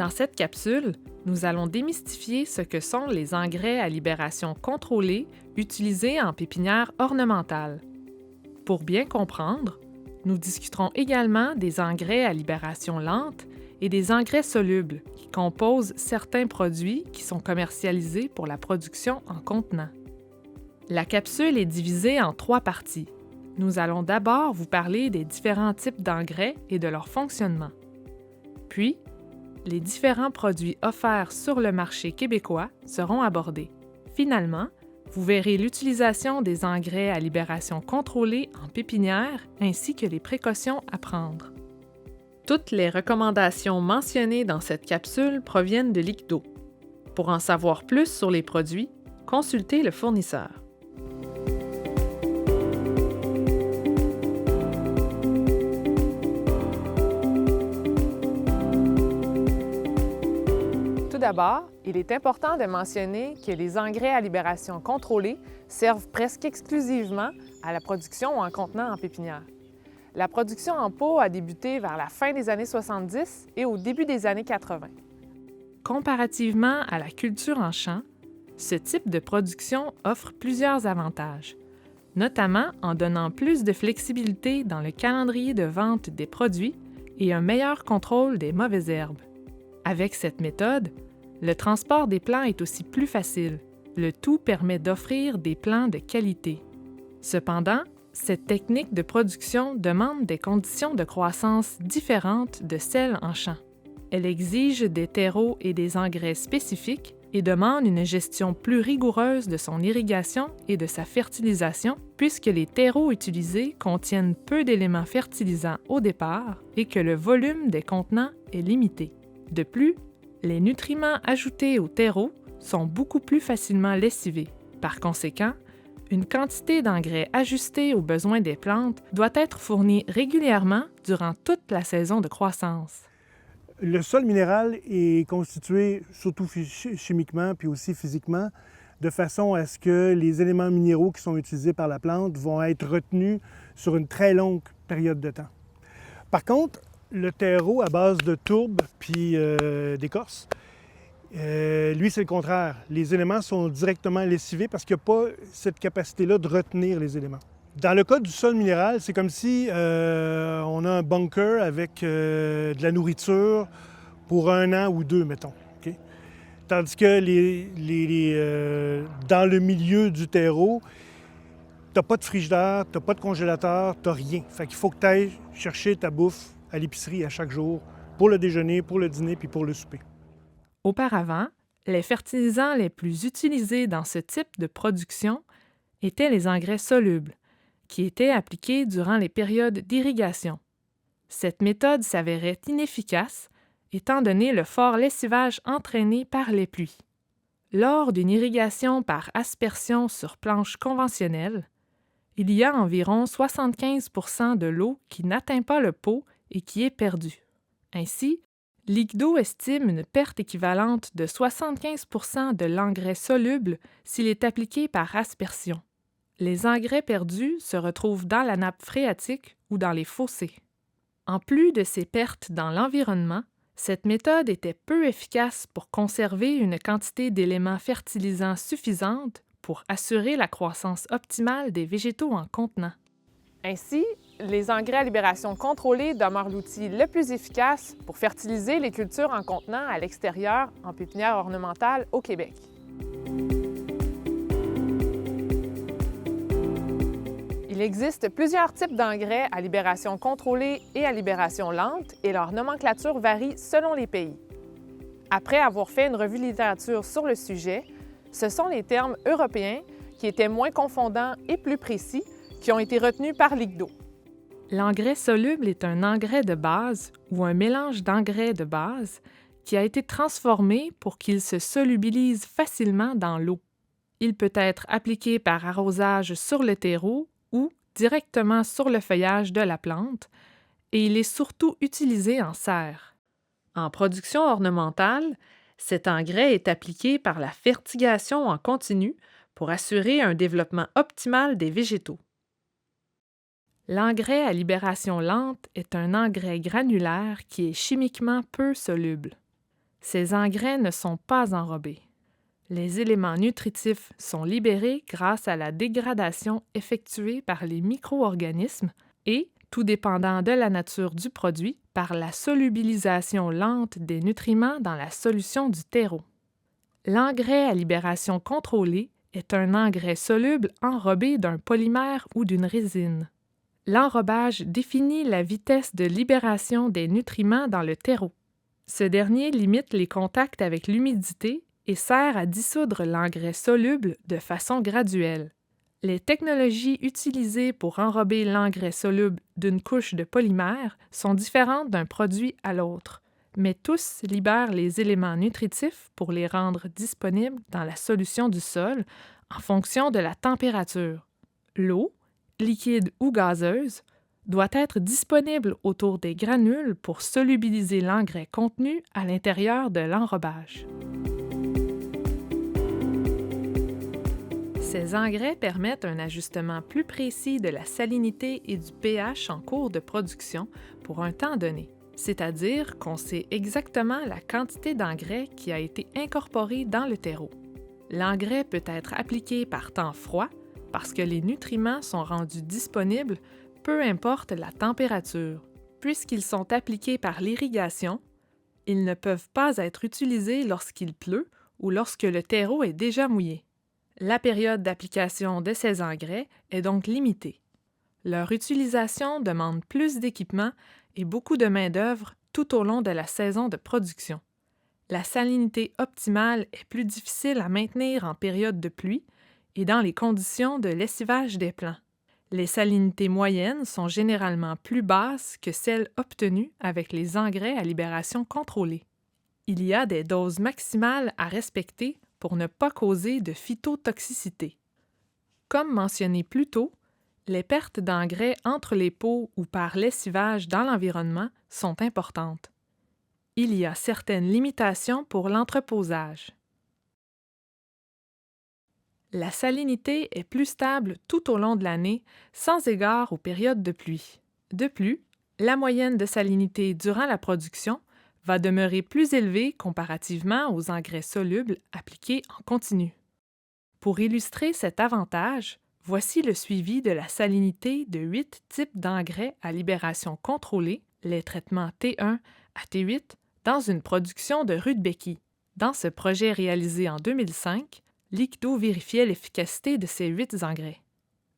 Dans cette capsule, nous allons démystifier ce que sont les engrais à libération contrôlée utilisés en pépinière ornementale. Pour bien comprendre, nous discuterons également des engrais à libération lente et des engrais solubles qui composent certains produits qui sont commercialisés pour la production en contenant. La capsule est divisée en 3 parties. Nous allons d'abord vous parler des différents types d'engrais et de leur fonctionnement. Puis, les différents produits offerts sur le marché québécois seront abordés. Finalement, vous verrez l'utilisation des engrais à libération contrôlée en pépinière ainsi que les précautions à prendre. Toutes les recommandations mentionnées dans cette capsule proviennent de l'ICDO. Pour en savoir plus sur les produits, consultez le fournisseur. Tout d'abord, il est important de mentionner que les engrais à libération contrôlée servent presque exclusivement à la production en contenant en pépinière. La production en pot a débuté vers la fin des années 70 et au début des années 80. Comparativement à la culture en champ, ce type de production offre plusieurs avantages, notamment en donnant plus de flexibilité dans le calendrier de vente des produits et un meilleur contrôle des mauvaises herbes. Avec cette méthode, le transport des plants est aussi plus facile. Le tout permet d'offrir des plants de qualité. Cependant, cette technique de production demande des conditions de croissance différentes de celles en champ. Elle exige des terreaux et des engrais spécifiques et demande une gestion plus rigoureuse de son irrigation et de sa fertilisation, puisque les terreaux utilisés contiennent peu d'éléments fertilisants au départ et que le volume des contenants est limité. De plus, les nutriments ajoutés au terreau sont beaucoup plus facilement lessivés. Par conséquent, une quantité d'engrais ajustée aux besoins des plantes doit être fournie régulièrement durant toute la saison de croissance. Le sol minéral est constitué, surtout chimiquement puis aussi physiquement, de façon à ce que les éléments minéraux qui sont utilisés par la plante vont être retenus sur une très longue période de temps. Par contre, le terreau à base de tourbe puis d'écorce, lui, c'est le contraire. Les éléments sont directement lessivés parce qu'il n'y a pas cette capacité-là de retenir les éléments. Dans le cas du sol minéral, c'est comme si on a un bunker avec de la nourriture pour 1 an ou 2, mettons. Okay? Tandis que dans le milieu du terreau, tu n'as pas de frigidaire, tu n'as pas de congélateur, tu n'as rien. Fait qu'il faut que tu ailles chercher ta bouffe à l'épicerie à chaque jour pour le déjeuner, pour le dîner puis pour le souper. Auparavant, les fertilisants les plus utilisés dans ce type de production étaient les engrais solubles, qui étaient appliqués durant les périodes d'irrigation. Cette méthode s'avérait inefficace, étant donné le fort lessivage entraîné par les pluies. Lors d'une irrigation par aspersion sur planche conventionnelle, il y a environ 75 % de l'eau qui n'atteint pas le pot et qui est perdue. Ainsi, l'ICDO estime une perte équivalente de 75 % de l'engrais soluble s'il est appliqué par aspersion. Les engrais perdus se retrouvent dans la nappe phréatique ou dans les fossés. En plus de ces pertes dans l'environnement, cette méthode était peu efficace pour conserver une quantité d'éléments fertilisants suffisante pour assurer la croissance optimale des végétaux en contenant. Ainsi, les engrais à libération contrôlée demeurent l'outil le plus efficace pour fertiliser les cultures en contenant à l'extérieur en pépinière ornementale au Québec. Il existe plusieurs types d'engrais à libération contrôlée et à libération lente et leur nomenclature varie selon les pays. Après avoir fait une revue de littérature sur le sujet, ce sont les termes européens qui étaient moins confondants et plus précis qui ont été retenus par l'ICDO. L'engrais soluble est un engrais de base ou un mélange d'engrais de base qui a été transformé pour qu'il se solubilise facilement dans l'eau. Il peut être appliqué par arrosage sur le terreau ou directement sur le feuillage de la plante, et il est surtout utilisé en serre. En production ornementale, cet engrais est appliqué par la fertigation en continu pour assurer un développement optimal des végétaux. L'engrais à libération lente est un engrais granulaire qui est chimiquement peu soluble. Ces engrais ne sont pas enrobés. Les éléments nutritifs sont libérés grâce à la dégradation effectuée par les micro-organismes et, tout dépendant de la nature du produit, par la solubilisation lente des nutriments dans la solution du terreau. L'engrais à libération contrôlée est un engrais soluble enrobé d'un polymère ou d'une résine. L'enrobage définit la vitesse de libération des nutriments dans le terreau. Ce dernier limite les contacts avec l'humidité et sert à dissoudre l'engrais soluble de façon graduelle. Les technologies utilisées pour enrober l'engrais soluble d'une couche de polymère sont différentes d'un produit à l'autre, mais tous libèrent les éléments nutritifs pour les rendre disponibles dans la solution du sol en fonction de la température. L'eau, liquide ou gazeuse, doit être disponible autour des granules pour solubiliser l'engrais contenu à l'intérieur de l'enrobage. Ces engrais permettent un ajustement plus précis de la salinité et du pH en cours de production pour un temps donné, c'est-à-dire qu'on sait exactement la quantité d'engrais qui a été incorporée dans le terreau. L'engrais peut être appliqué par temps froid parce que les nutriments sont rendus disponibles peu importe la température. Puisqu'ils sont appliqués par l'irrigation, ils ne peuvent pas être utilisés lorsqu'il pleut ou lorsque le terreau est déjà mouillé. La période d'application de ces engrais est donc limitée. Leur utilisation demande plus d'équipement et beaucoup de main-d'œuvre tout au long de la saison de production. La salinité optimale est plus difficile à maintenir en période de pluie et dans les conditions de lessivage des plants. Les salinités moyennes sont généralement plus basses que celles obtenues avec les engrais à libération contrôlée. Il y a des doses maximales à respecter pour ne pas causer de phytotoxicité. Comme mentionné plus tôt, les pertes d'engrais entre les pots ou par lessivage dans l'environnement sont importantes. Il y a certaines limitations pour l'entreposage. La salinité est plus stable tout au long de l'année, sans égard aux périodes de pluie. De plus, la moyenne de salinité durant la production va demeurer plus élevée comparativement aux engrais solubles appliqués en continu. Pour illustrer cet avantage, voici le suivi de la salinité de 8 types d'engrais à libération contrôlée, les traitements T1 à T8, dans une production de Rudbecki. Dans ce projet réalisé en 2005, l'ICDO vérifiait l'efficacité de ces 8 engrais.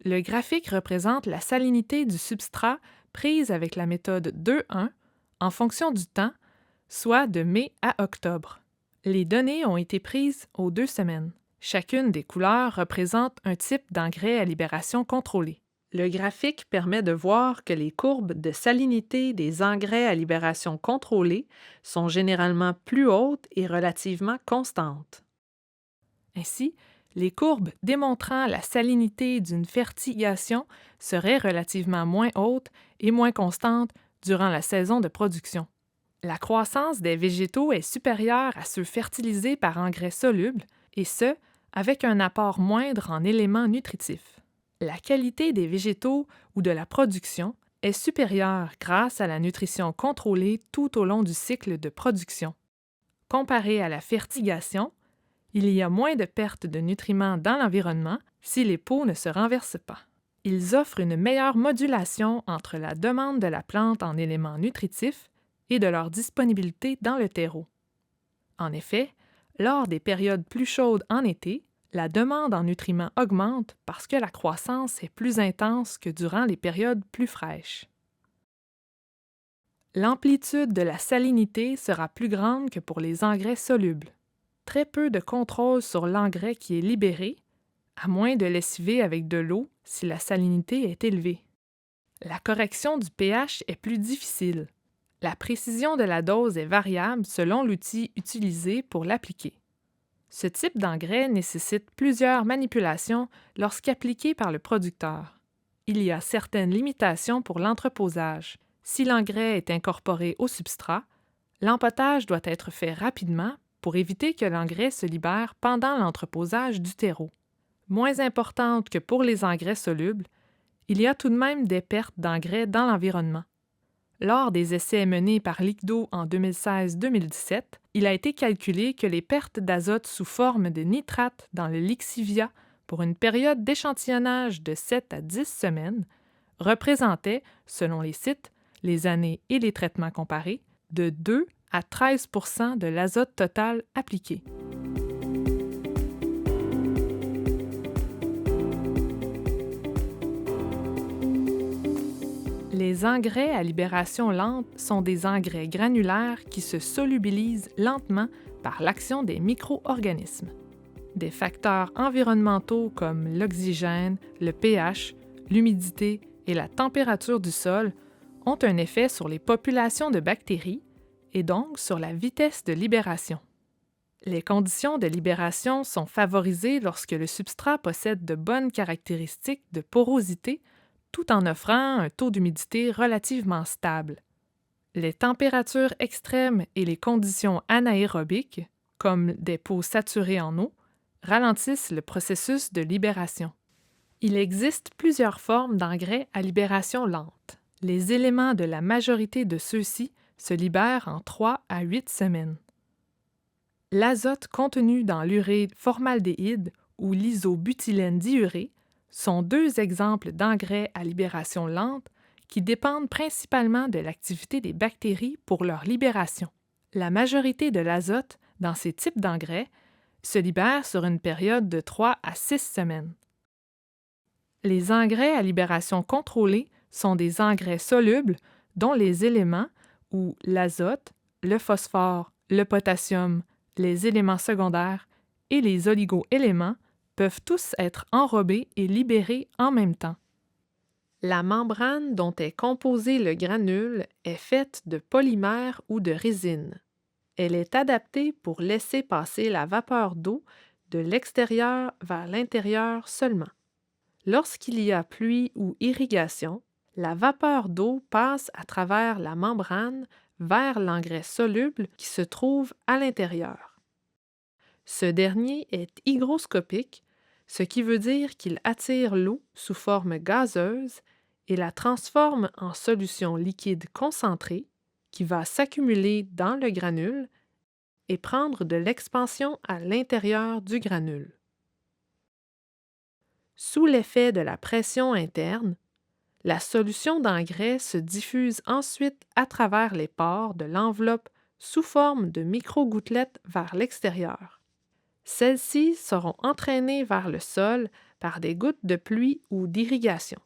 Le graphique représente la salinité du substrat prise avec la méthode 2-1 en fonction du temps, soit de mai à octobre. Les données ont été prises aux 2 semaines. Chacune des couleurs représente un type d'engrais à libération contrôlée. Le graphique permet de voir que les courbes de salinité des engrais à libération contrôlée sont généralement plus hautes et relativement constantes. Ainsi, les courbes démontrant la salinité d'une fertigation seraient relativement moins hautes et moins constantes durant la saison de production. La croissance des végétaux est supérieure à ceux fertilisés par engrais solubles, et ce, avec un apport moindre en éléments nutritifs. La qualité des végétaux ou de la production est supérieure grâce à la nutrition contrôlée tout au long du cycle de production. Comparé à la fertigation, il y a moins de pertes de nutriments dans l'environnement si les pots ne se renversent pas. Ils offrent une meilleure modulation entre la demande de la plante en éléments nutritifs et de leur disponibilité dans le terreau. En effet, lors des périodes plus chaudes en été, la demande en nutriments augmente parce que la croissance est plus intense que durant les périodes plus fraîches. L'amplitude de la salinité sera plus grande que pour les engrais solubles. Très peu de contrôle sur l'engrais qui est libéré, à moins de lessiver avec de l'eau si la salinité est élevée. La correction du pH est plus difficile. La précision de la dose est variable selon l'outil utilisé pour l'appliquer. Ce type d'engrais nécessite plusieurs manipulations lorsqu'appliqué par le producteur. Il y a certaines limitations pour l'entreposage. Si l'engrais est incorporé au substrat, l'empotage doit être fait rapidement pour éviter que l'engrais se libère pendant l'entreposage du terreau. Moins importante que pour les engrais solubles, il y a tout de même des pertes d'engrais dans l'environnement. Lors des essais menés par l'ICDO en 2016-2017, Il a été calculé que les pertes d'azote sous forme de nitrate dans le lixivia pour une période d'échantillonnage de 7 à 10 semaines représentaient, selon les sites, les années et les traitements comparés, de 2 à 13 % de l'azote total appliqué. Les engrais à libération lente sont des engrais granulaires qui se solubilisent lentement par l'action des micro-organismes. Des facteurs environnementaux comme l'oxygène, le pH, l'humidité et la température du sol ont un effet sur les populations de bactéries et donc sur la vitesse de libération. Les conditions de libération sont favorisées lorsque le substrat possède de bonnes caractéristiques de porosité tout en offrant un taux d'humidité relativement stable. Les températures extrêmes et les conditions anaérobiques, comme des peaux saturées en eau, ralentissent le processus de libération. Il existe plusieurs formes d'engrais à libération lente. Les éléments de la majorité de ceux-ci se libèrent en 3 à 8 semaines. L'azote contenu dans l'urée formaldéhyde ou l'isobutylène diurée sont deux exemples d'engrais à libération lente qui dépendent principalement de l'activité des bactéries pour leur libération. La majorité de l'azote dans ces types d'engrais se libère sur une période de 3 à 6 semaines. Les engrais à libération contrôlée sont des engrais solubles dont les éléments, ou l'azote, le phosphore, le potassium, les éléments secondaires et les oligoéléments peuvent tous être enrobés et libérés en même temps. La membrane dont est composé le granule est faite de polymère ou de résine. Elle est adaptée pour laisser passer la vapeur d'eau de l'extérieur vers l'intérieur seulement. Lorsqu'il y a pluie ou irrigation, la vapeur d'eau passe à travers la membrane vers l'engrais soluble qui se trouve à l'intérieur. Ce dernier est hygroscopique, ce qui veut dire qu'il attire l'eau sous forme gazeuse et la transforme en solution liquide concentrée qui va s'accumuler dans le granule et prendre de l'expansion à l'intérieur du granule. Sous l'effet de la pression interne, la solution d'engrais se diffuse ensuite à travers les pores de l'enveloppe sous forme de micro-gouttelettes vers l'extérieur. Celles-ci seront entraînées vers le sol par des gouttes de pluie ou d'irrigation.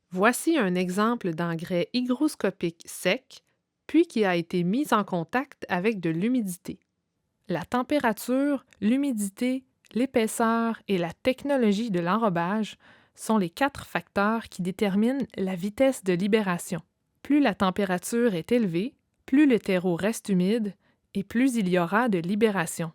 Voici un exemple d'engrais hygroscopique sec, puis qui a été mis en contact avec de l'humidité. La température, l'humidité, l'épaisseur et la technologie de l'enrobage sont les 4 facteurs qui déterminent la vitesse de libération. Plus la température est élevée, plus le terreau reste humide et plus il y aura de libération.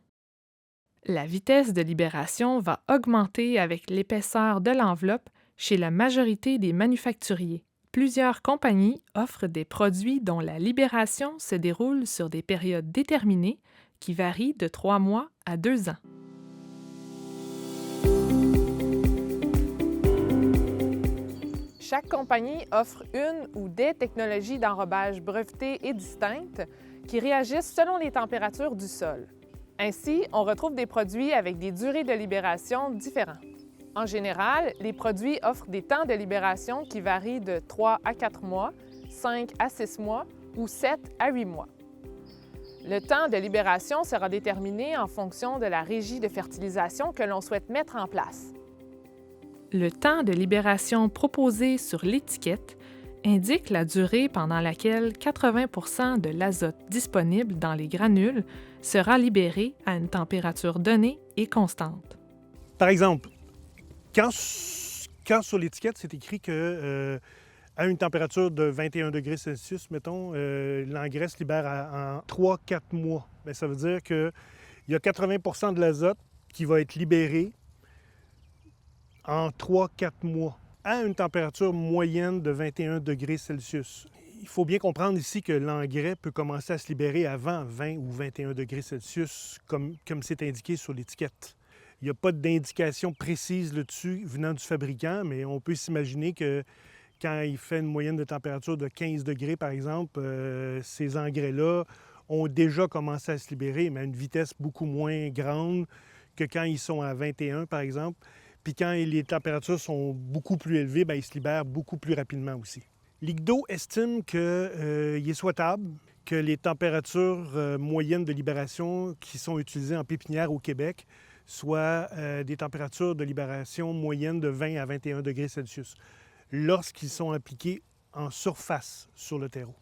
La vitesse de libération va augmenter avec l'épaisseur de l'enveloppe chez la majorité des manufacturiers. Plusieurs compagnies offrent des produits dont la libération se déroule sur des périodes déterminées qui varient de 3 mois à 2 ans. Chaque compagnie offre une ou des technologies d'enrobage brevetées et distinctes qui réagissent selon les températures du sol. Ainsi, on retrouve des produits avec des durées de libération différentes. En général, les produits offrent des temps de libération qui varient de 3 à 4 mois, 5 à 6 mois ou 7 à 8 mois. Le temps de libération sera déterminé en fonction de la régie de fertilisation que l'on souhaite mettre en place. Le temps de libération proposé sur l'étiquette indique la durée pendant laquelle 80 % de l'azote disponible dans les granules sera libéré à une température donnée et constante. Par exemple, quand sur l'étiquette, c'est écrit que à une température de 21 degrés Celsius, mettons, l'engrais se libère en 3-4 mois. Bien, ça veut dire qu'il y a 80 % de l'azote qui va être libéré en 3-4 mois à une température moyenne de 21 degrés Celsius. Il faut bien comprendre ici que l'engrais peut commencer à se libérer avant 20 ou 21 degrés Celsius, comme c'est indiqué sur l'étiquette. Il n'y a pas d'indication précise là-dessus venant du fabricant, mais on peut s'imaginer que quand il fait une moyenne de température de 15 degrés, par exemple, ces engrais-là ont déjà commencé à se libérer, mais à une vitesse beaucoup moins grande que quand ils sont à 21, par exemple. Puis quand les températures sont beaucoup plus élevées, bien, ils se libèrent beaucoup plus rapidement aussi. L'ICDO estime qu'il est souhaitable que les températures moyennes de libération qui sont utilisées en pépinière au Québec soient des températures de libération moyennes de 20 à 21 degrés Celsius lorsqu'ils sont appliqués en surface sur le terreau.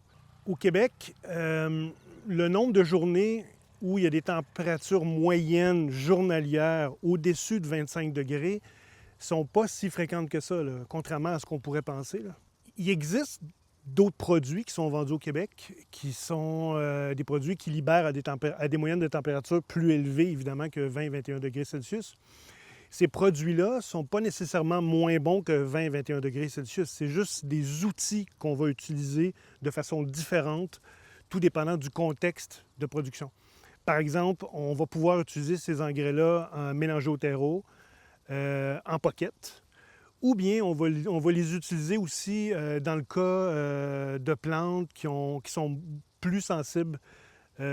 Au Québec, le nombre de journées où il y a des températures moyennes journalières au-dessus de 25 degrés ne sont pas si fréquentes que ça, là, contrairement à ce qu'on pourrait penser, là. Il existe d'autres produits qui sont vendus au Québec, qui sont des produits qui libèrent à des moyennes de température plus élevées, évidemment, que 20-21 degrés Celsius. Ces produits-là ne sont pas nécessairement moins bons que 20-21 degrés Celsius. C'est juste des outils qu'on va utiliser de façon différente, tout dépendant du contexte de production. Par exemple, on va pouvoir utiliser ces engrais-là en mélangé au terreau, en pocket, ou bien on va les utiliser aussi dans le cas de plantes qui sont plus sensibles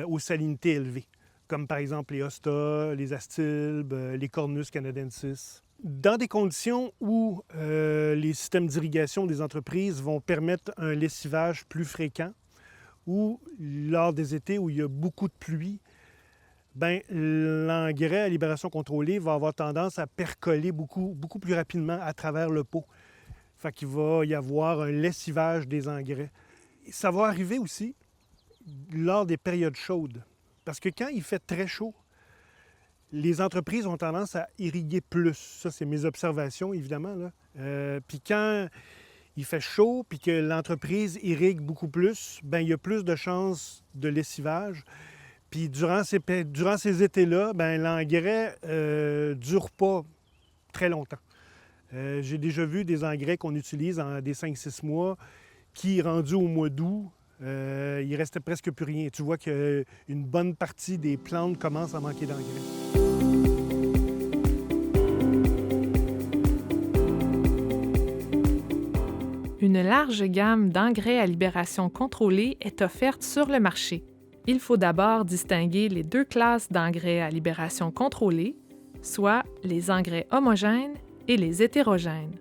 aux salinités élevées, comme par exemple les hostas, les astilbes, les cornus canadensis. Dans des conditions où les systèmes d'irrigation des entreprises vont permettre un lessivage plus fréquent, ou lors des étés où il y a beaucoup de pluie, bien, l'engrais à libération contrôlée va avoir tendance à percoler beaucoup plus rapidement à travers le pot. Fait qu'il va y avoir un lessivage des engrais. Ça va arriver aussi lors des périodes chaudes. Parce que quand il fait très chaud, les entreprises ont tendance à irriguer plus. Ça, c'est mes observations, évidemment, là. Puis quand il fait chaud puis que l'entreprise irrigue beaucoup plus, bien, il y a plus de chances de lessivage. Puis durant ces étés-là, bien, l'engrais ne dure pas très longtemps. J'ai déjà vu des engrais qu'on utilise en des 5-6 mois qui, rendus au mois d'août, il ne restait presque plus rien. Tu vois qu'une bonne partie des plantes commencent à manquer d'engrais. Une large gamme d'engrais à libération contrôlée est offerte sur le marché. Il faut d'abord distinguer les deux classes d'engrais à libération contrôlée, soit les engrais homogènes et les hétérogènes.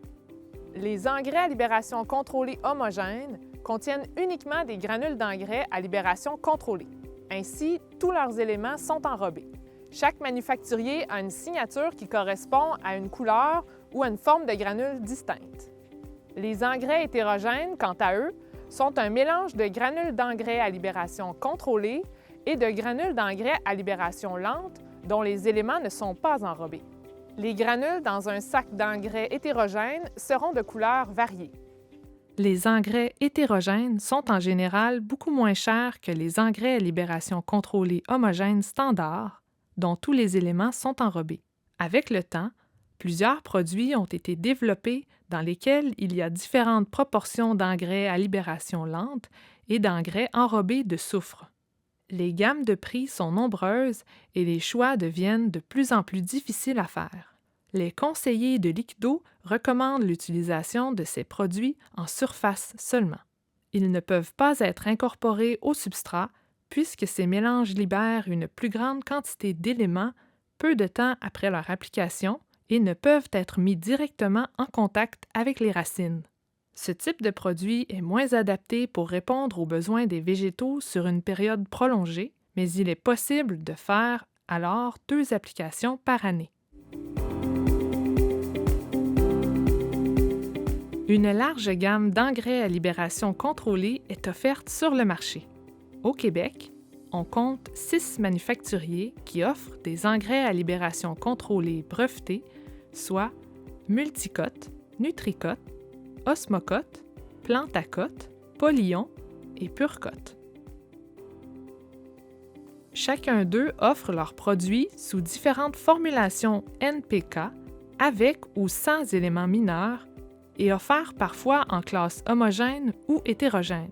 Les engrais à libération contrôlée homogènes contiennent uniquement des granules d'engrais à libération contrôlée. Ainsi, tous leurs éléments sont enrobés. Chaque manufacturier a une signature qui correspond à une couleur ou à une forme de granules distincte. Les engrais hétérogènes, quant à eux, sont un mélange de granules d'engrais à libération contrôlée et de granules d'engrais à libération lente dont les éléments ne sont pas enrobés. Les granules dans un sac d'engrais hétérogène seront de couleurs variées. Les engrais hétérogènes sont en général beaucoup moins chers que les engrais à libération contrôlée homogènes standards, dont tous les éléments sont enrobés. Avec le temps, plusieurs produits ont été développés dans lesquels il y a différentes proportions d'engrais à libération lente et d'engrais enrobés de soufre. Les gammes de prix sont nombreuses et les choix deviennent de plus en plus difficiles à faire. Les conseillers de l'ICDO recommandent l'utilisation de ces produits en surface seulement. Ils ne peuvent pas être incorporés au substrat puisque ces mélanges libèrent une plus grande quantité d'éléments peu de temps après leur application et ne peuvent être mis directement en contact avec les racines. Ce type de produit est moins adapté pour répondre aux besoins des végétaux sur une période prolongée, mais il est possible de faire alors 2 applications par année. Une large gamme d'engrais à libération contrôlée est offerte sur le marché. Au Québec, on compte 6 manufacturiers qui offrent des engrais à libération contrôlée brevetés, soit Multicote, Nutricote, Osmocote, Plantacote, Polyon et Purecote. Chacun d'eux offre leurs produits sous différentes formulations NPK, avec ou sans éléments mineurs, et offert parfois en classe homogène ou hétérogène.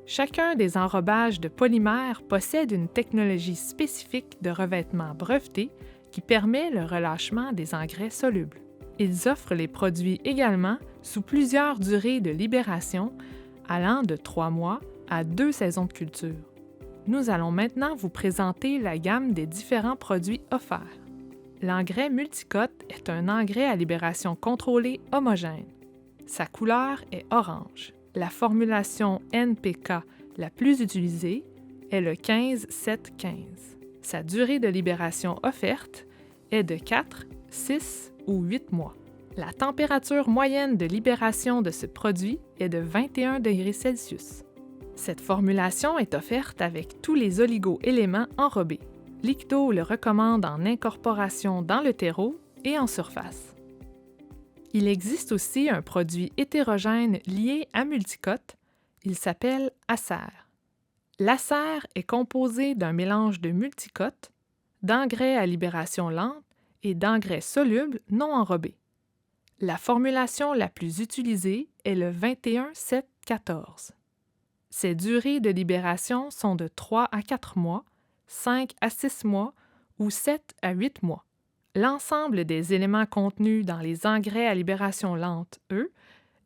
Chacun des enrobages de polymères possède une technologie spécifique de revêtement breveté qui permet le relâchement des engrais solubles. Ils offrent les produits également sous plusieurs durées de libération allant de 3 mois à 2 saisons de culture. Nous allons maintenant vous présenter la gamme des différents produits offerts. L'engrais multicote est un engrais à libération contrôlée homogène. Sa couleur est orange. La formulation NPK la plus utilisée est le 15-7-15. Sa durée de libération offerte est de 4, 6 ou 8 mois. La température moyenne de libération de ce produit est de 21 degrés Celsius. Cette formulation est offerte avec tous les oligo-éléments enrobés. Liquid'eau le recommande en incorporation dans le terreau et en surface. Il existe aussi un produit hétérogène lié à multicote. Il s'appelle Acer. L'Acer est composé d'un mélange de multicote, d'engrais à libération lente et d'engrais solubles non enrobés. La formulation la plus utilisée est le 21-7-14. Ses durées de libération sont de 3 à 4 mois, 5 à 6 mois ou 7 à 8 mois. L'ensemble des éléments contenus dans les engrais à libération lente, eux,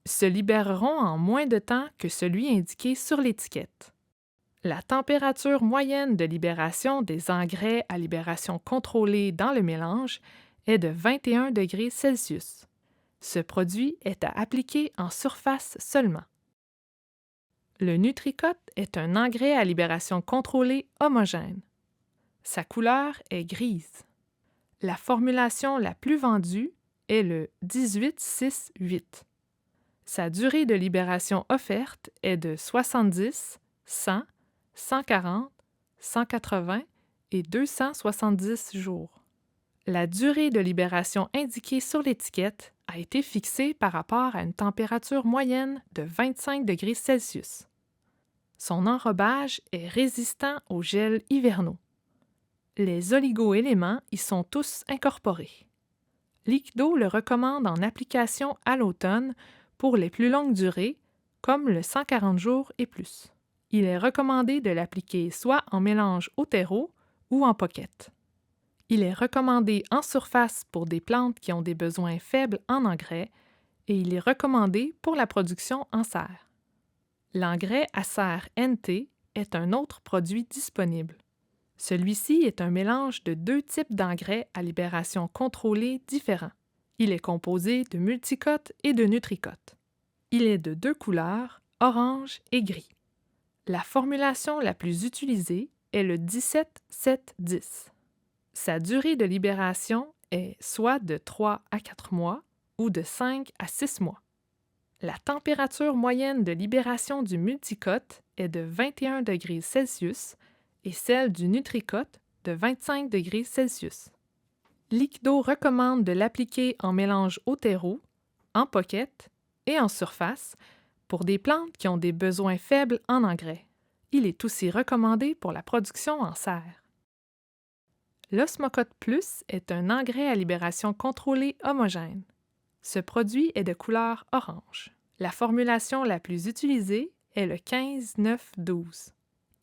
se libéreront en moins de temps que celui indiqué sur l'étiquette. La température moyenne de libération des engrais à libération contrôlée dans le mélange est de 21 degrés Celsius. Ce produit est à appliquer en surface seulement. Le Nutricote est un engrais à libération contrôlée homogène. Sa couleur est grise. La formulation la plus vendue est le 18-6-8. Sa durée de libération offerte est de 70, 100, 140, 180 et 270 jours. La durée de libération indiquée sur l'étiquette a été fixée par rapport à une température moyenne de 25 degrés Celsius. Son enrobage est résistant aux gels hivernaux. Les oligo-éléments y sont tous incorporés. Liquid'eau le recommande en application à l'automne pour les plus longues durées, comme le 140 jours et plus. Il est recommandé de l'appliquer soit en mélange au terreau ou en pocket. Il est recommandé en surface pour des plantes qui ont des besoins faibles en engrais et il est recommandé pour la production en serre. L'engrais Acer NT est un autre produit disponible. Celui-ci est un mélange de 2 types d'engrais à libération contrôlée différents. Il est composé de multicote et de nutricote. Il est de 2 couleurs, orange et gris. La formulation la plus utilisée est le 17-7-10. Sa durée de libération est soit de 3 à 4 mois ou de 5 à 6 mois. La température moyenne de libération du multicote est de 21 degrés Celsius et celle du nutricote de 25 degrés Celsius. Liquid'eau recommande de l'appliquer en mélange au terreau, en pocket et en surface pour des plantes qui ont des besoins faibles en engrais. Il est aussi recommandé pour la production en serre. L'Osmocote Plus est un engrais à libération contrôlée homogène. Ce produit est de couleur orange. La formulation la plus utilisée est le 15-9-12.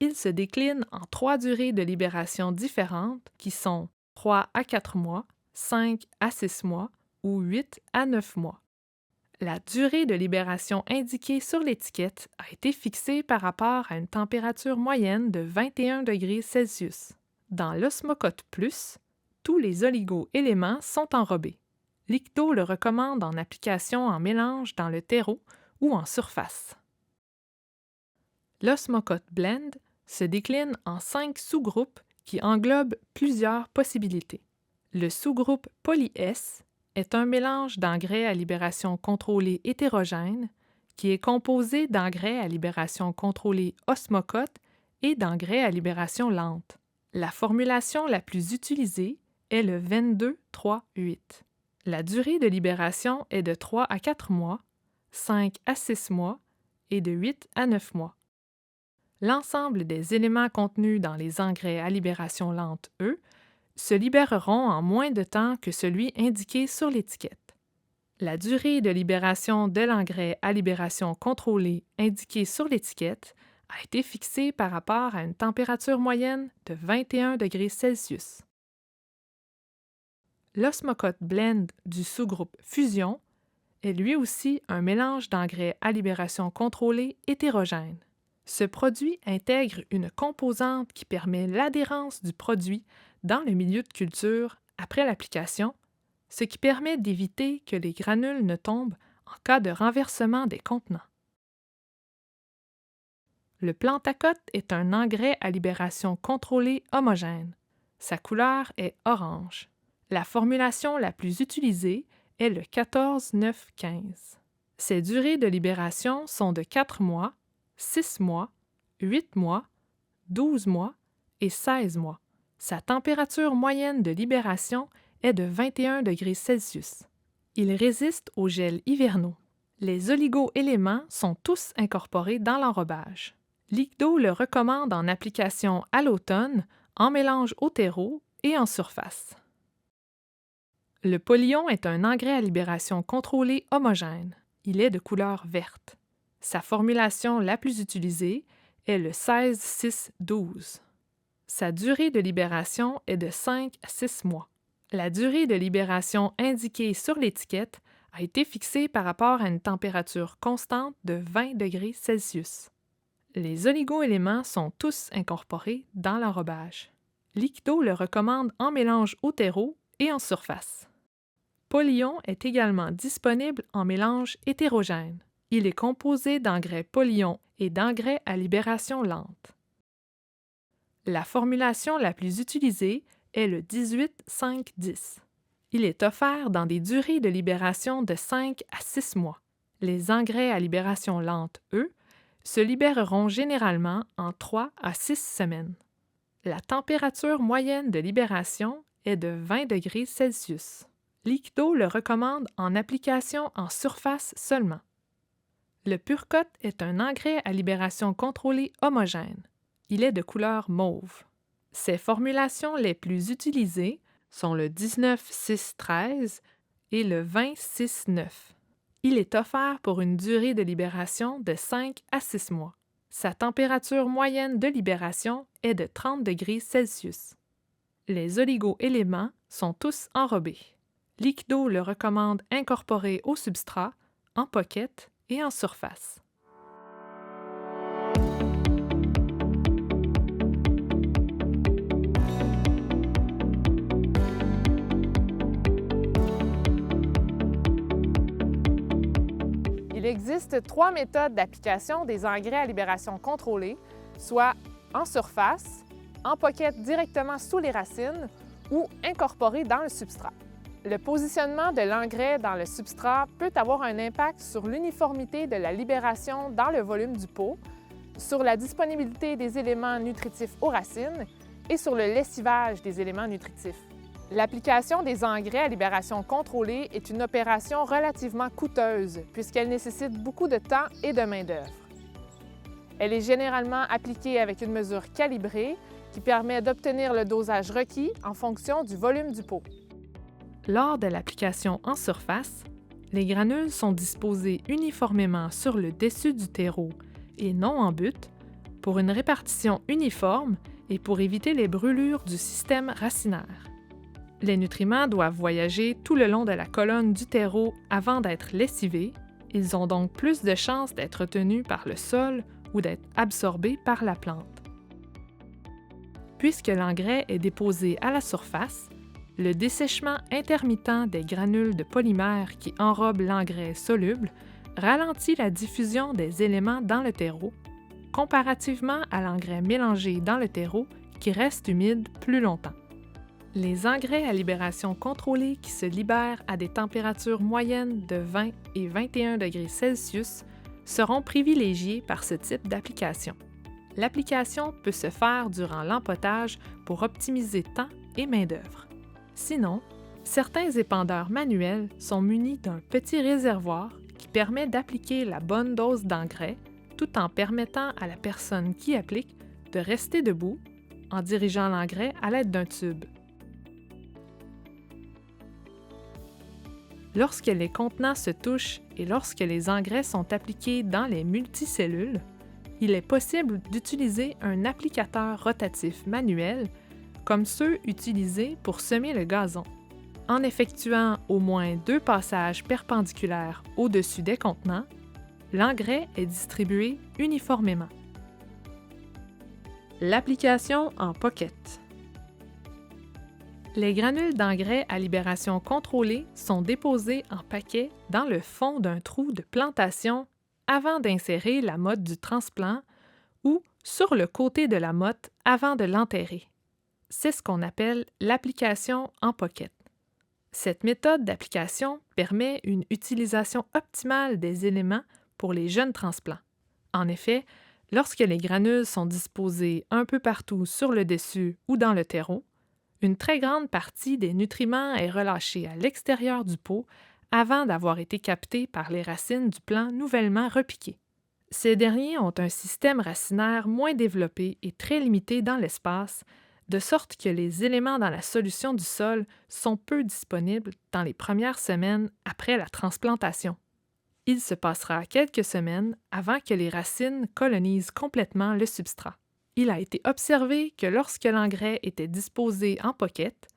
Il se décline en 3 durées de libération différentes qui sont 3 à 4 mois, 5 à 6 mois ou 8 à 9 mois. La durée de libération indiquée sur l'étiquette a été fixée par rapport à une température moyenne de 21 degrés Celsius. Dans l'Osmocote Plus, tous les oligo-éléments sont enrobés. Liquid'eau le recommande en application en mélange dans le terreau ou en surface. L'Osmocote Blend se décline en 5 sous-groupes qui englobent plusieurs possibilités. Le sous-groupe Poly-S est un mélange d'engrais à libération contrôlée hétérogène qui est composé d'engrais à libération contrôlée osmocote et d'engrais à libération lente. La formulation la plus utilisée est le 22-3-8. La durée de libération est de 3 à 4 mois, 5 à 6 mois et de 8 à 9 mois. L'ensemble des éléments contenus dans les engrais à libération lente, eux, se libéreront en moins de temps que celui indiqué sur l'étiquette. La durée de libération de l'engrais à libération contrôlée indiquée sur l'étiquette a été fixée par rapport à une température moyenne de 21 degrés Celsius. L'Osmocote Blend du sous-groupe Fusion est lui aussi un mélange d'engrais à libération contrôlée hétérogène. Ce produit intègre une composante qui permet l'adhérence du produit dans le milieu de culture après l'application, ce qui permet d'éviter que les granules ne tombent en cas de renversement des contenants. Le Plantacote est un engrais à libération contrôlée homogène. Sa couleur est orange. La formulation la plus utilisée est le 14-9-15. Ses durées de libération sont de 4 mois, 6 mois, 8 mois, 12 mois et 16 mois. Sa température moyenne de libération est de 21 degrés Celsius. Il résiste aux gels hivernaux. Les oligo-éléments sont tous incorporés dans l'enrobage. Liquid'eau le recommande en application à l'automne, en mélange au terreau et en surface. Le Polyon est un engrais à libération contrôlée homogène. Il est de couleur verte. Sa formulation la plus utilisée est le 16-6-12. Sa durée de libération est de 5 à 6 mois. La durée de libération indiquée sur l'étiquette a été fixée par rapport à une température constante de 20 degrés Celsius. Les oligo-éléments sont tous incorporés dans l'enrobage. Liquid'eau le recommande en mélange au terreau et en surface. Polyon est également disponible en mélange hétérogène. Il est composé d'engrais Polyon et d'engrais à libération lente. La formulation la plus utilisée est le 18-5-10. Il est offert dans des durées de libération de 5 à 6 mois. Les engrais à libération lente, eux, se libéreront généralement en 3 à 6 semaines. La température moyenne de libération est de 20 degrés Celsius. Liquid'eau le recommande en application en surface seulement. Le Purcote est un engrais à libération contrôlée homogène. Il est de couleur mauve. Ses formulations les plus utilisées sont le 19-6-13 et le 20-6-9. Il est offert pour une durée de libération de 5 à 6 mois. Sa température moyenne de libération est de 30 degrés Celsius. Les oligo-éléments sont tous enrobés. Liquid'eau le recommande incorporé au substrat, en pocket et en surface. Il existe 3 méthodes d'application des engrais à libération contrôlée, soit en surface, en pocket directement sous les racines ou incorporé dans le substrat. Le positionnement de l'engrais dans le substrat peut avoir un impact sur l'uniformité de la libération dans le volume du pot, sur la disponibilité des éléments nutritifs aux racines et sur le lessivage des éléments nutritifs. L'application des engrais à libération contrôlée est une opération relativement coûteuse puisqu'elle nécessite beaucoup de temps et de main-d'œuvre. Elle est généralement appliquée avec une mesure calibrée qui permet d'obtenir le dosage requis en fonction du volume du pot. Lors de l'application en surface, les granules sont disposées uniformément sur le dessus du terreau et non en butte pour une répartition uniforme et pour éviter les brûlures du système racinaire. Les nutriments doivent voyager tout le long de la colonne du terreau avant d'être lessivés. Ils ont donc plus de chances d'être retenus par le sol ou d'être absorbés par la plante. Puisque l'engrais est déposé à la surface, le dessèchement intermittent des granules de polymère qui enrobent l'engrais soluble ralentit la diffusion des éléments dans le terreau, comparativement à l'engrais mélangé dans le terreau qui reste humide plus longtemps. Les engrais à libération contrôlée qui se libèrent à des températures moyennes de 20 et 21 degrés Celsius seront privilégiés par ce type d'application. L'application peut se faire durant l'empotage pour optimiser temps et main-d'œuvre. Sinon, certains épandeurs manuels sont munis d'un petit réservoir qui permet d'appliquer la bonne dose d'engrais tout en permettant à la personne qui applique de rester debout en dirigeant l'engrais à l'aide d'un tube. Lorsque les contenants se touchent et lorsque les engrais sont appliqués dans les multicellules, il est possible d'utiliser un applicateur rotatif manuel comme ceux utilisés pour semer le gazon. en effectuant au moins 2 passages perpendiculaires au-dessus des contenants, l'engrais est distribué uniformément. L'application en pocket. Les granules d'engrais à libération contrôlée sont déposés en paquets dans le fond d'un trou de plantation avant d'insérer la motte du transplant ou sur le côté de la motte avant de l'enterrer. C'est ce qu'on appelle l'application en pocket. Cette méthode d'application permet une utilisation optimale des éléments pour les jeunes transplants. En effet, lorsque les granules sont disposées un peu partout sur le dessus ou dans le terreau, une très grande partie des nutriments est relâchée à l'extérieur du pot avant d'avoir été captée par les racines du plant nouvellement repiqué. Ces derniers ont un système racinaire moins développé et très limité dans l'espace, de sorte que les éléments dans la solution du sol sont peu disponibles dans les premières semaines après la transplantation. Il se passera quelques semaines avant que les racines colonisent complètement le substrat. Il a été observé que lorsque l'engrais était disposé en pocket,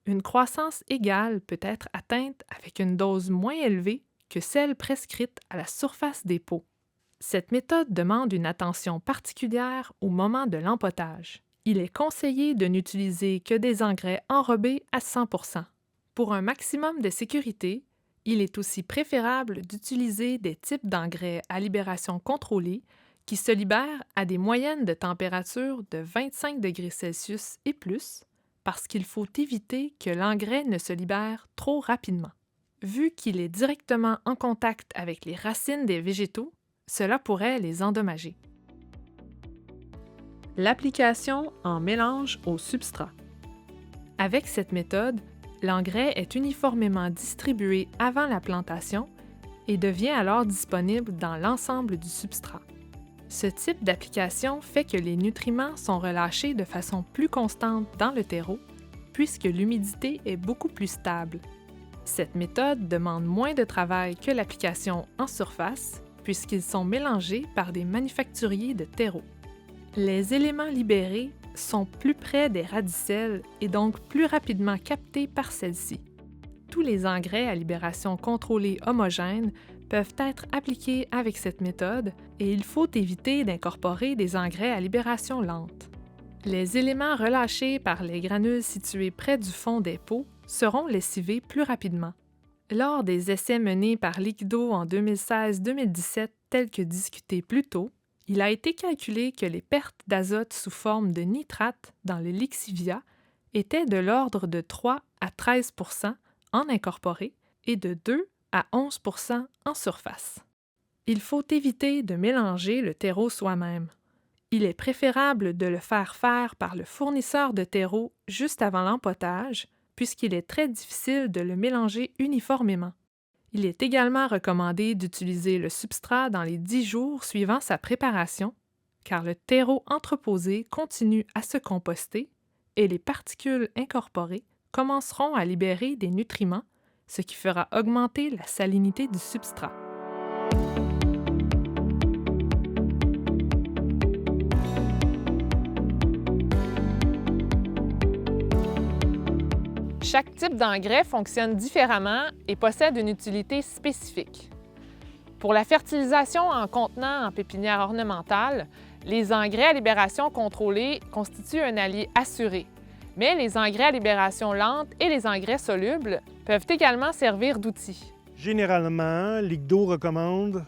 une croissance égale peut être atteinte avec une dose moins élevée que celle prescrite à la surface des pots. Cette méthode demande une attention particulière au moment de l'empotage. Il est conseillé de n'utiliser que des engrais enrobés à 100%. Pour un maximum de sécurité, il est aussi préférable d'utiliser des types d'engrais à libération contrôlée qui se libèrent à des moyennes de température de 25 degrés Celsius et plus, parce qu'il faut éviter que l'engrais ne se libère trop rapidement. Vu qu'il est directement en contact avec les racines des végétaux, cela pourrait les endommager. L'application en mélange au substrat. Avec cette méthode, l'engrais est uniformément distribué avant la plantation et devient alors disponible dans l'ensemble du substrat. Ce type d'application fait que les nutriments sont relâchés de façon plus constante dans le terreau, puisque l'humidité est beaucoup plus stable. Cette méthode demande moins de travail que l'application en surface, puisqu'ils sont mélangés par des manufacturiers de terreau. Les éléments libérés sont plus près des radicelles et donc plus rapidement captés par celles-ci. Tous les engrais à libération contrôlée homogènes peuvent être appliqués avec cette méthode et il faut éviter d'incorporer des engrais à libération lente. Les éléments relâchés par les granules situés près du fond des pots seront lessivés plus rapidement. Lors des essais menés par Liquido en 2016-2017 tels que discutés plus tôt, il a été calculé que les pertes d'azote sous forme de nitrate dans le Lixivia étaient de l'ordre de 3 à 13 % en incorporé et de 2 à 11 % en surface. Il faut éviter de mélanger le terreau soi-même. Il est préférable de le faire par le fournisseur de terreau juste avant l'empotage, puisqu'il est très difficile de le mélanger uniformément. Il est également recommandé d'utiliser le substrat dans les 10 jours suivant sa préparation, car le terreau entreposé continue à se composter et les particules incorporées commenceront à libérer des nutriments, ce qui fera augmenter la salinité du substrat. Chaque type d'engrais fonctionne différemment et possède une utilité spécifique. Pour la fertilisation en contenant en pépinière ornementale, les engrais à libération contrôlée constituent un allié assuré, mais les engrais à libération lente et les engrais solubles peuvent également servir d'outils. Généralement, l'ICDO recommande,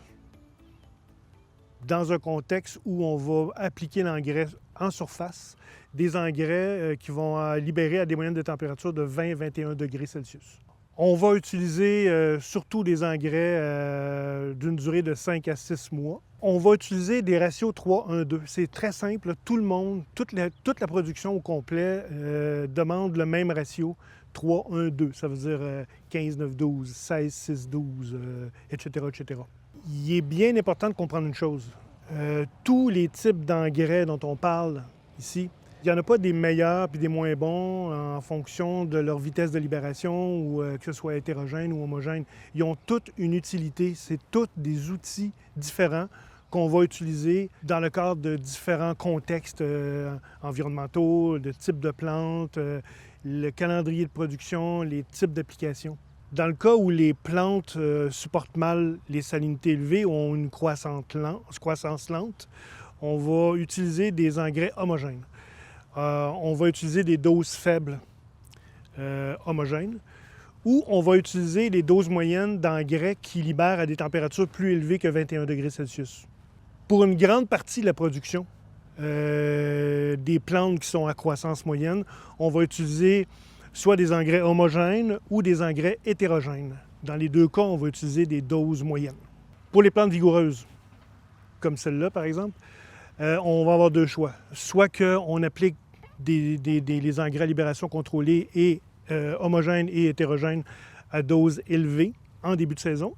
dans un contexte où on va appliquer l'engrais en surface, des engrais qui vont libérer à des moyennes de température de 20-21 degrés Celsius. On va utiliser surtout des engrais d'une durée de 5 à 6 mois. On va utiliser des ratios 3-1-2. C'est très simple. Tout le monde, toute la production au complet demande le même ratio 3-1-2. Ça veut dire 15-9-12, 16-6-12, etc., etc. Il est bien important de comprendre une chose. Tous les types d'engrais dont on parle ici, il n'y en a pas des meilleurs puis des moins bons en fonction de leur vitesse de libération ou que ce soit hétérogène ou homogène. Ils ont toutes une utilité. C'est tous des outils différents qu'on va utiliser dans le cadre de différents contextes environnementaux, de types de plantes. le calendrier de production, les types d'applications. Dans le cas où les plantes supportent mal les salinités élevées ou ont une croissance lente, on va utiliser des engrais homogènes. On va utiliser des doses faibles homogènes ou on va utiliser les doses moyennes d'engrais qui libèrent à des températures plus élevées que 21 degrés Celsius. Pour une grande partie de la production des plantes qui sont à croissance moyenne, on va utiliser soit des engrais homogènes ou des engrais hétérogènes. Dans les deux cas, on va utiliser des doses moyennes. Pour les plantes vigoureuses, comme celle-là par exemple, on va avoir deux choix. Soit qu'on applique les engrais à libération contrôlée et homogènes et hétérogènes à dose élevée en début de saison,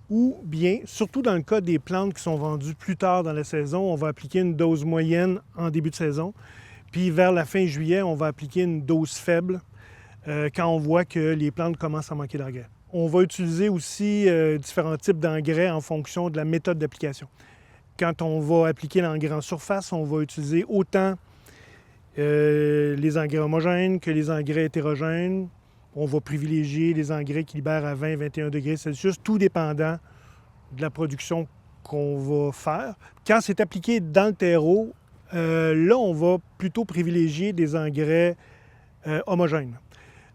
ou bien, surtout dans le cas des plantes qui sont vendues plus tard dans la saison, on va appliquer une dose moyenne en début de saison, puis vers la fin juillet, on va appliquer une dose faible quand on voit que les plantes commencent à manquer d'engrais. On va utiliser aussi différents types d'engrais en fonction de la méthode d'application. Quand on va appliquer l'engrais en surface, on va utiliser autant les engrais homogènes que les engrais hétérogènes. On va privilégier les engrais qui libèrent à 20-21 degrés Celsius, tout dépendant de la production qu'on va faire. Quand c'est appliqué dans le terreau, là, on va plutôt privilégier des engrais homogènes.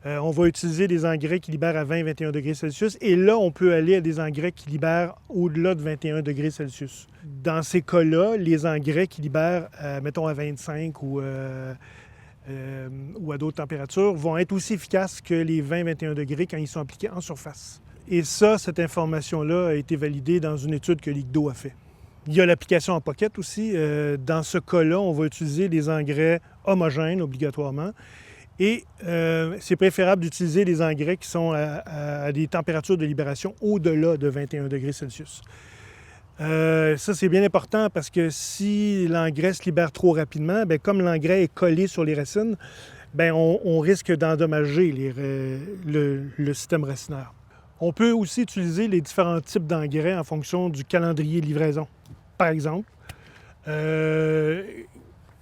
On va utiliser des engrais qui libèrent à 20-21 degrés Celsius et là, on peut aller à des engrais qui libèrent au-delà de 21 degrés Celsius. Dans ces cas-là, les engrais qui libèrent, mettons, à 25 ou à d'autres températures vont être aussi efficaces que les 20-21 degrés quand ils sont appliqués en surface. Et ça, cette information-là a été validée dans une étude que l'ICDO a faite. Il y a l'application en pocket aussi. Dans ce cas-là, on va utiliser des engrais homogènes obligatoirement. Et c'est préférable d'utiliser des engrais qui sont à des températures de libération au-delà de 21 degrés Celsius. Ça, c'est bien important parce que si l'engrais se libère trop rapidement, bien, comme l'engrais est collé sur les racines, bien, on risque d'endommager le système racinaire. On peut aussi utiliser les différents types d'engrais en fonction du calendrier de livraison. Par exemple,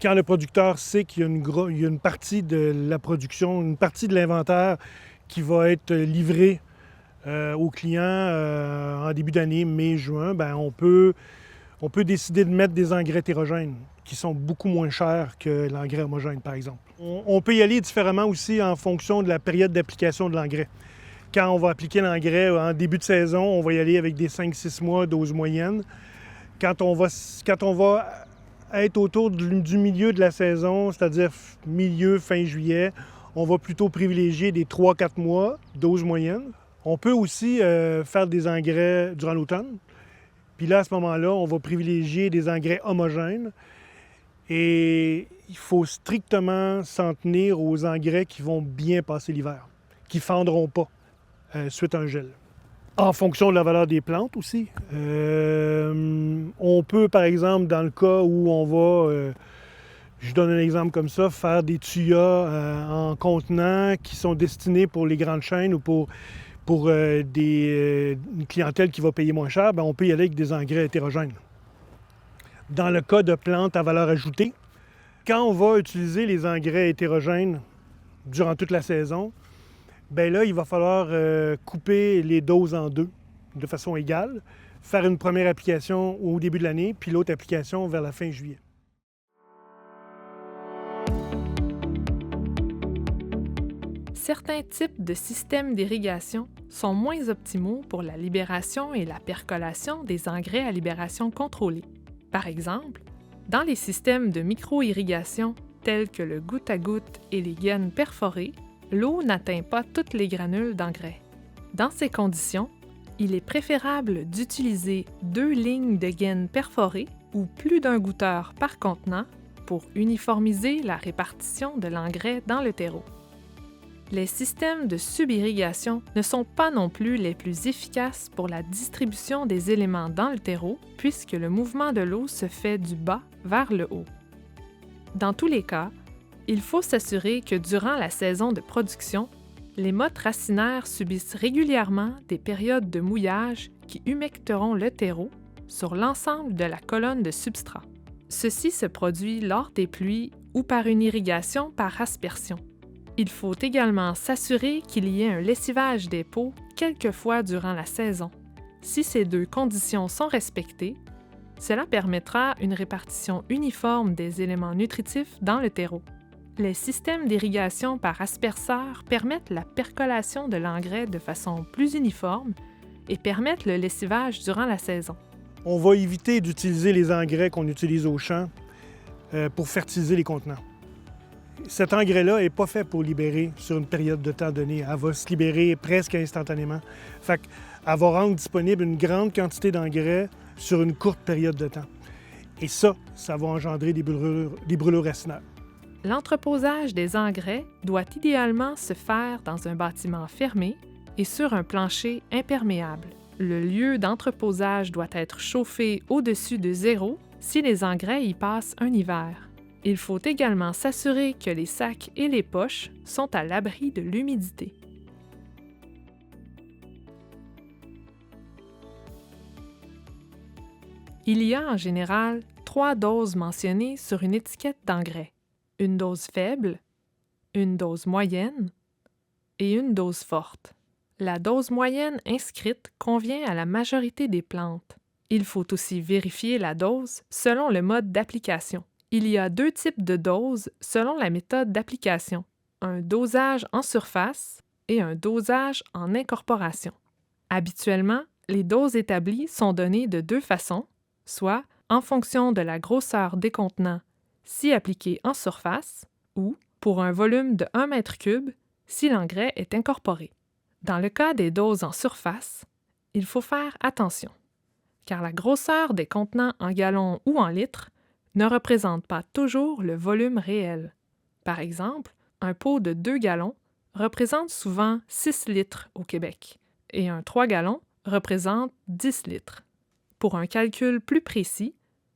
quand le producteur sait qu'il y a une partie de la production, une partie de l'inventaire qui va être livrée aux clients en début d'année, mai-juin, bien, on peut décider de mettre des engrais hétérogènes qui sont beaucoup moins chers que l'engrais homogène, par exemple. On peut y aller différemment aussi en fonction de la période d'application de l'engrais. Quand on va appliquer l'engrais en début de saison, on va y aller avec des 5-6 mois, dose moyenne. Quand on va être autour du milieu de la saison, c'est-à-dire milieu, fin juillet, on va plutôt privilégier des 3-4 mois, dose moyenne. On peut aussi faire des engrais durant l'automne. Puis là, à ce moment-là, on va privilégier des engrais homogènes. Et il faut strictement s'en tenir aux engrais qui vont bien passer l'hiver, qui ne fendront pas suite à un gel. En fonction de la valeur des plantes aussi. On peut, par exemple, dans le cas où on va, je donne un exemple comme ça, faire des tuyas en contenant qui sont destinés pour les grandes chaînes ou pour une clientèle qui va payer moins cher, bien, on peut y aller avec des engrais hétérogènes. Dans le cas de plantes à valeur ajoutée, quand on va utiliser les engrais hétérogènes durant toute la saison, bien là, il va falloir couper les doses en deux de façon égale, faire une première application au début de l'année, puis l'autre application vers la fin juillet. Certains types de systèmes d'irrigation sont moins optimaux pour la libération et la percolation des engrais à libération contrôlée. Par exemple, dans les systèmes de micro-irrigation tels que le goutte-à-goutte et les gaines perforées, l'eau n'atteint pas toutes les granules d'engrais. Dans ces conditions, il est préférable d'utiliser 2 lignes de gaines perforées ou plus d'un goutteur par contenant pour uniformiser la répartition de l'engrais dans le terreau. Les systèmes de subirrigation ne sont pas non plus les plus efficaces pour la distribution des éléments dans le terreau puisque le mouvement de l'eau se fait du bas vers le haut. Dans tous les cas, il faut s'assurer que durant la saison de production, les mottes racinaires subissent régulièrement des périodes de mouillage qui humecteront le terreau sur l'ensemble de la colonne de substrat. Ceci se produit lors des pluies ou par une irrigation par aspersion. Il faut également s'assurer qu'il y ait un lessivage des pots quelques fois durant la saison. Si ces deux conditions sont respectées, cela permettra une répartition uniforme des éléments nutritifs dans le terreau. Les systèmes d'irrigation par asperceur permettent la percolation de l'engrais de façon plus uniforme et permettent le lessivage durant la saison. On va éviter d'utiliser les engrais qu'on utilise au champ pour fertiliser les contenants. Cet engrais-là n'est pas fait pour libérer sur une période de temps donnée. Elle va se libérer presque instantanément. Fait qu'elle va rendre disponible une grande quantité d'engrais sur une courte période de temps. Et ça va engendrer des brûlures racinaires. L'entreposage des engrais doit idéalement se faire dans un bâtiment fermé et sur un plancher imperméable. Le lieu d'entreposage doit être chauffé au-dessus de 0 si les engrais y passent un hiver. Il faut également s'assurer que les sacs et les poches sont à l'abri de l'humidité. Il y a en général 3 doses mentionnées sur une étiquette d'engrais. Une dose faible, une dose moyenne et une dose forte. La dose moyenne inscrite convient à la majorité des plantes. Il faut aussi vérifier la dose selon le mode d'application. Il y a 2 types de doses selon la méthode d'application, un dosage en surface et un dosage en incorporation. Habituellement, les doses établies sont données de 2 façons, soit en fonction de la grosseur des contenants si appliqué en surface ou pour un volume de 1 m3 si l'engrais est incorporé. Dans le cas des doses en surface, il faut faire attention, car la grosseur des contenants en gallons ou en litres ne représente pas toujours le volume réel. Par exemple, un pot de 2 gallons représente souvent 6 litres au Québec et un 3 gallons représente 10 litres. Pour un calcul plus précis,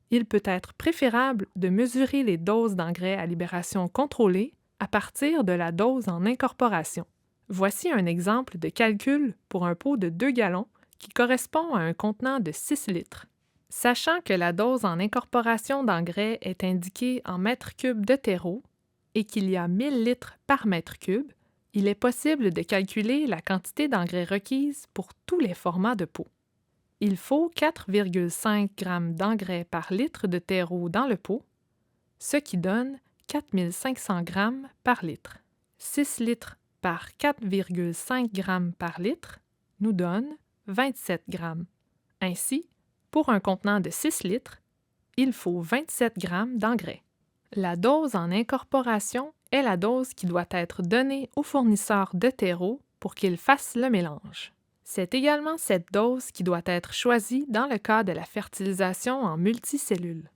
il peut être préférable de mesurer les doses d'engrais à libération contrôlée à partir de la dose en incorporation. Voici un exemple de calcul pour un pot de 2 gallons qui correspond à un contenant de 6 litres. Sachant que la dose en incorporation d'engrais est indiquée en mètres cubes de terreau et qu'il y a 1000 litres par mètre cube, il est possible de calculer la quantité d'engrais requise pour tous les formats de pot. Il faut 4,5 g d'engrais par litre de terreau dans le pot, ce qui donne 4500 g par litre. 6 litres par 4,5 g par litre nous donne 27 g. Ainsi, pour un contenant de 6 litres, il faut 27 g d'engrais. La dose en incorporation est la dose qui doit être donnée au fournisseur de terreau pour qu'il fasse le mélange. C'est également cette dose qui doit être choisie dans le cas de la fertilisation en multicellules.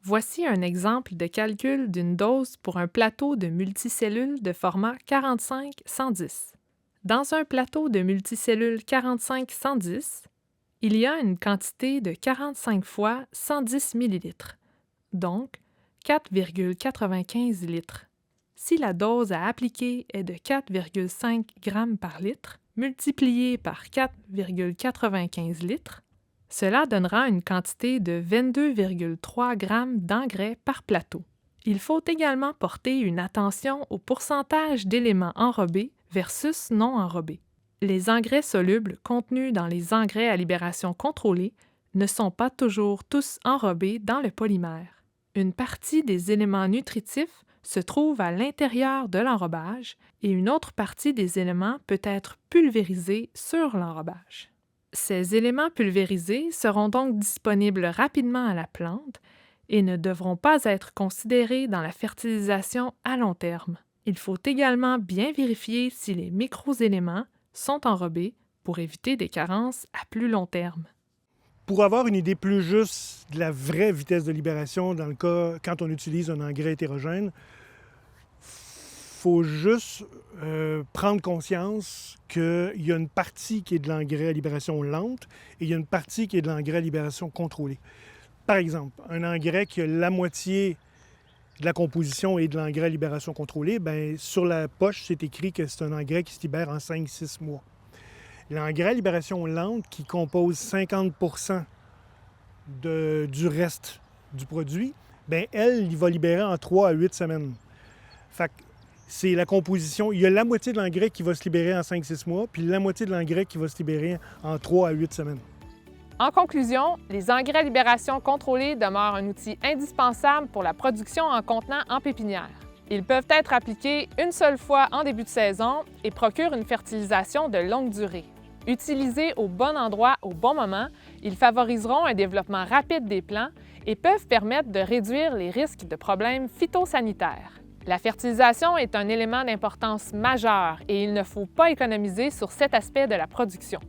Voici un exemple de calcul d'une dose pour un plateau de multicellules de format 45-110. Dans un plateau de multicellules 45-110, il y a une quantité de 45 fois 110 ml, donc 4,95 litres. Si la dose à appliquer est de 4,5 g par litre, multiplié par 4,95 litres, cela donnera une quantité de 22,3 g d'engrais par plateau. Il faut également porter une attention au pourcentage d'éléments enrobés versus non enrobés. Les engrais solubles contenus dans les engrais à libération contrôlée ne sont pas toujours tous enrobés dans le polymère. Une partie des éléments nutritifs se trouve à l'intérieur de l'enrobage et une autre partie des éléments peut être pulvérisée sur l'enrobage. Ces éléments pulvérisés seront donc disponibles rapidement à la plante et ne devront pas être considérés dans la fertilisation à long terme. Il faut également bien vérifier si les microéléments sont enrobés pour éviter des carences à plus long terme. Pour avoir une idée plus juste de la vraie vitesse de libération dans le cas quand on utilise un engrais hétérogène, il faut juste prendre conscience qu'il y a une partie qui est de l'engrais à libération lente et il y a une partie qui est de l'engrais à libération contrôlée. Par exemple, un engrais qui a la moitié de la composition et de l'engrais à libération contrôlée, bien, sur la poche, c'est écrit que c'est un engrais qui se libère en 5-6 mois. L'engrais à libération lente, qui compose 50 du reste du produit, bien, il va libérer en 3 à 8 semaines. Fait que c'est la composition. Il y a la moitié de l'engrais qui va se libérer en 5-6 mois, puis la moitié de l'engrais qui va se libérer en 3 à 8 semaines. En conclusion, les engrais à libération contrôlée demeurent un outil indispensable pour la production en contenant en pépinière. Ils peuvent être appliqués une seule fois en début de saison et procurent une fertilisation de longue durée. Utilisés au bon endroit au bon moment, ils favoriseront un développement rapide des plants et peuvent permettre de réduire les risques de problèmes phytosanitaires. La fertilisation est un élément d'importance majeure et il ne faut pas économiser sur cet aspect de la production.